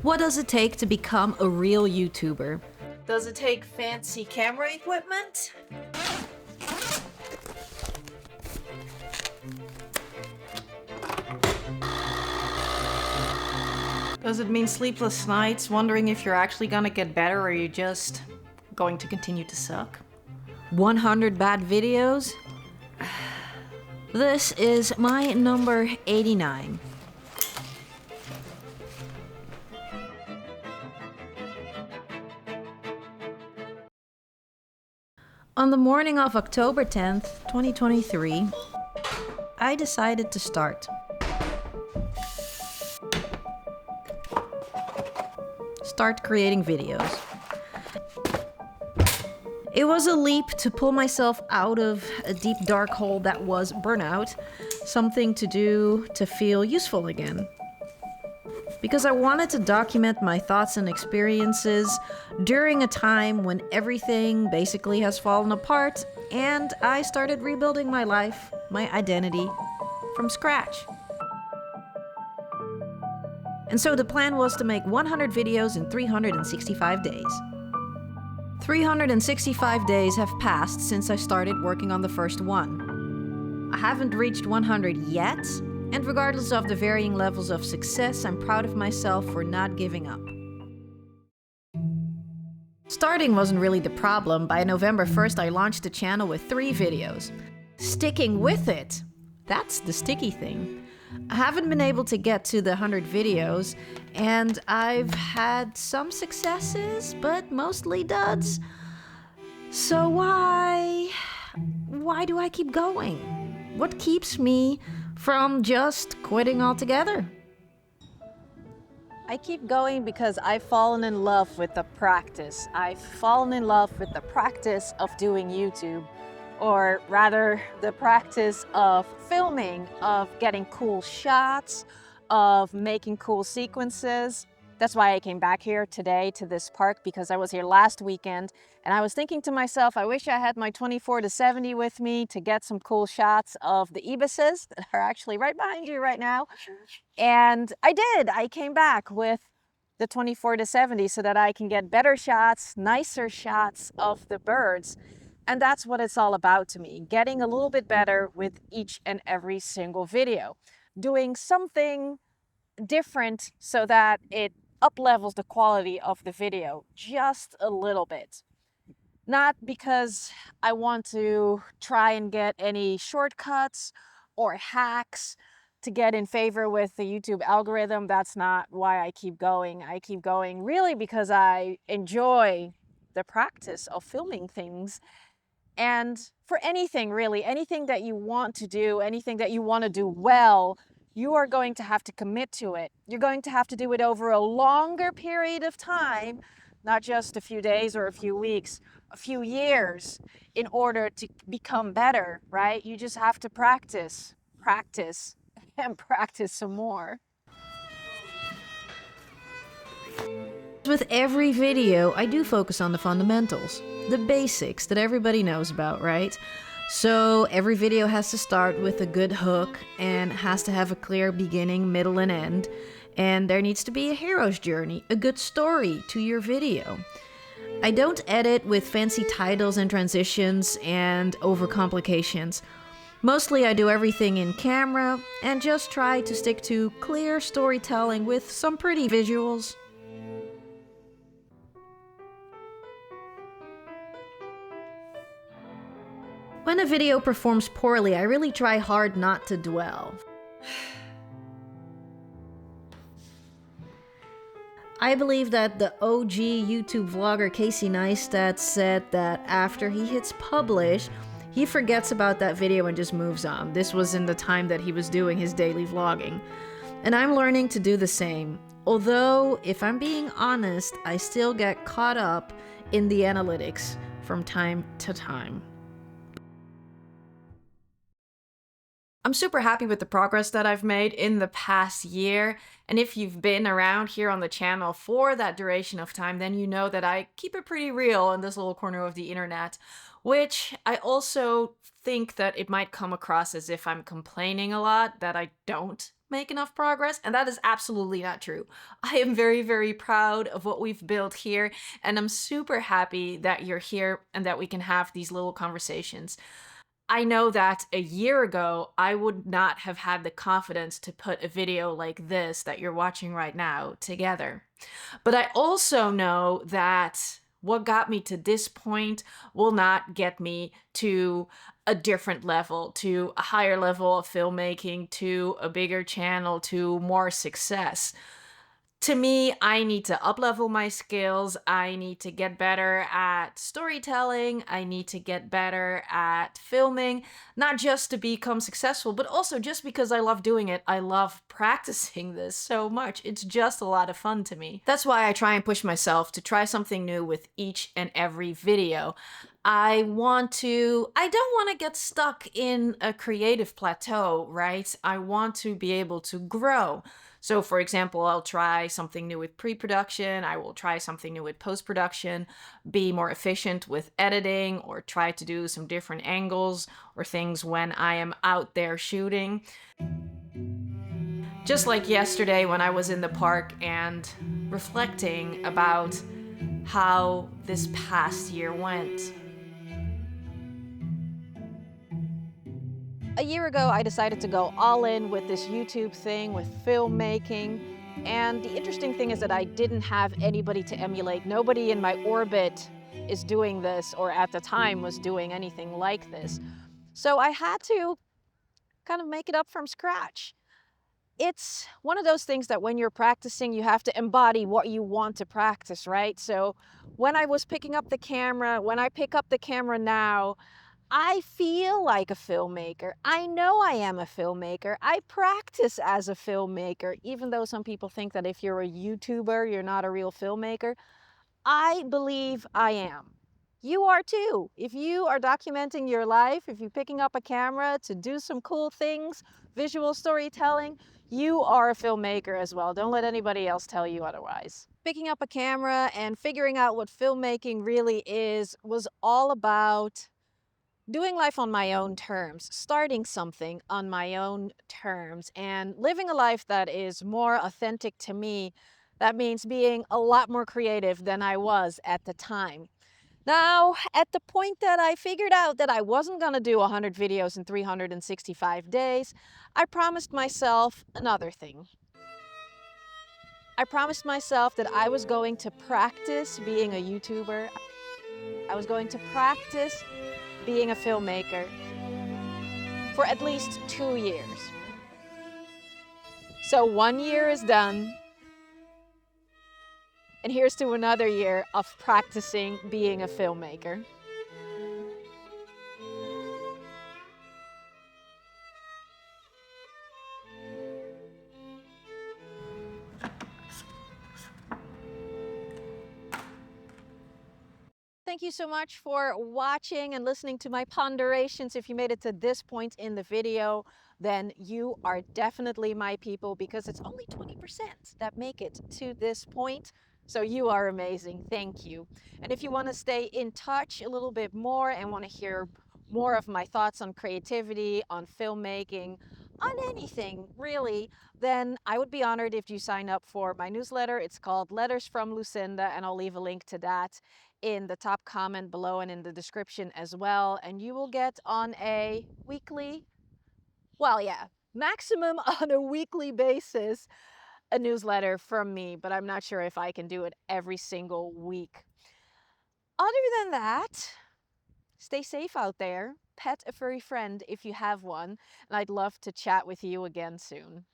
What does it take to become a real YouTuber? Does it take fancy camera equipment? Does it mean sleepless nights, wondering if you're actually gonna get better or you're just going to continue to suck? 100 bad videos? This is my number 89. On the morning of October 10th, 2023, I decided to start. Start creating videos. It was a leap to pull myself out of a deep dark hole that was burnout, something to do to feel useful again. Because I wanted to document my thoughts and experiences during a time when everything basically has fallen apart and I started rebuilding my life, my identity, from scratch. And so the plan was to make 100 videos in 365 days. 365 days have passed since I started working on the first one. I haven't reached 100 yet, and regardless of the varying levels of success, I'm proud of myself for not giving up. Starting wasn't really the problem. By November 1st, I launched the channel with 3 videos. Sticking with it, that's the sticky thing. I haven't been able to get to the 100 videos, and I've had some successes, but mostly duds. So why do I keep going? What keeps me from just quitting altogether? I keep going because I've fallen in love with the practice. I've fallen in love with the practice of doing YouTube, or rather the practice of filming, of getting cool shots, of making cool sequences. That's why I came back here today to this park, because I was here last weekend and I was thinking to myself, I wish I had my 24-70 with me to get some cool shots of the ibises that are actually right behind you right now. And I did. I came back with the 24-70 so that I can get better shots, nicer shots of the birds. And that's what it's all about to me, getting a little bit better with each and every single video, doing something different so that it up-levels the quality of the video just a little bit. Not because I want to try and get any shortcuts or hacks to get in favor with the YouTube algorithm. That's not why I keep going. I keep going really because I enjoy the practice of filming things. And for anything, really, anything that you want to do, anything that you want to do well, you are going to have to commit to it. You're going to have to do it over a longer period of time, not just a few days or a few weeks, a few years, in order to become better, right? You just have to practice, practice, and practice some more. With every video, I do focus on the fundamentals, the basics that everybody knows about, right? So every video has to start with a good hook and has to have a clear beginning, middle, and end. And there needs to be a hero's journey, a good story to your video. I don't edit with fancy titles and transitions and overcomplications. Mostly I do everything in camera and just try to stick to clear storytelling with some pretty visuals. When a video performs poorly, I really try hard not to dwell. I believe that the OG YouTube vlogger Casey Neistat said that after he hits publish, he forgets about that video and just moves on. This was in the time that he was doing his daily vlogging. And I'm learning to do the same. Although, if I'm being honest, I still get caught up in the analytics from time to time. I'm super happy with the progress that I've made in the past year, and if you've been around here on the channel for that duration of time, then you know that I keep it pretty real in this little corner of the internet, which I also think that it might come across as if I'm complaining a lot, that I don't make enough progress, and that is absolutely not true. I am very, very proud of what we've built here, and I'm super happy that you're here and that we can have these little conversations. I know that a year ago, I would not have had the confidence to put a video like this that you're watching right now together. But I also know that what got me to this point will not get me to a different level, to a higher level of filmmaking, to a bigger channel, to more success. To me, I need to uplevel my skills. I need to get better at storytelling. I need to get better at filming, not just to become successful, but also just because I love doing it. I love practicing this so much. It's just a lot of fun to me. That's why I try and push myself to try something new with each and every video. I don't want to get stuck in a creative plateau, right? I want to be able to grow. So, for example, I'll try something new with pre-production, I will try something new with post-production, be more efficient with editing, or try to do some different angles or things when I am out there shooting. Just like yesterday when I was in the park and reflecting about how this past year went. A year ago, I decided to go all in with this YouTube thing, with filmmaking. And the interesting thing is that I didn't have anybody to emulate. Nobody in my orbit is doing this, or at the time was doing anything like this. So I had to kind of make it up from scratch. It's one of those things that when you're practicing, you have to embody what you want to practice, right? So when I was picking up the camera, when I pick up the camera now, I feel like a filmmaker. I know I am a filmmaker. I practice as a filmmaker, even though some people think that if you're a YouTuber, you're not a real filmmaker. I believe I am. You are too. If you are documenting your life, if you're picking up a camera to do some cool things, visual storytelling, you are a filmmaker as well. Don't let anybody else tell you otherwise. Picking up a camera and figuring out what filmmaking really is was all about doing life on my own terms, starting something on my own terms, and living a life that is more authentic to me. That means being a lot more creative than I was at the time. Now, at the point that I figured out that I wasn't going to do 100 videos in 365 days, I promised myself another thing. I promised myself that I was going to practice being a YouTuber. I was going to practice being a filmmaker for at least 2 years. So 1 year is done, and here's to another year of practicing being a filmmaker. Thank you so much for watching and listening to my ponderations. If you made it to this point in the video, then you are definitely my people, because it's only 20% that make it to this point. So you are amazing. Thank you. And if you want to stay in touch a little bit more and want to hear more of my thoughts on creativity, on filmmaking, on anything really, then I would be honored if you sign up for my newsletter. It's called Letters from Lucinda, and I'll leave a link to that in the top comment below and in the description as well. And you will get on a weekly, well, yeah, maximum on a weekly basis, a newsletter from me, but I'm not sure if I can do it every single week. Other than that, stay safe out there. Pet a furry friend if you have one, and I'd love to chat with you again soon.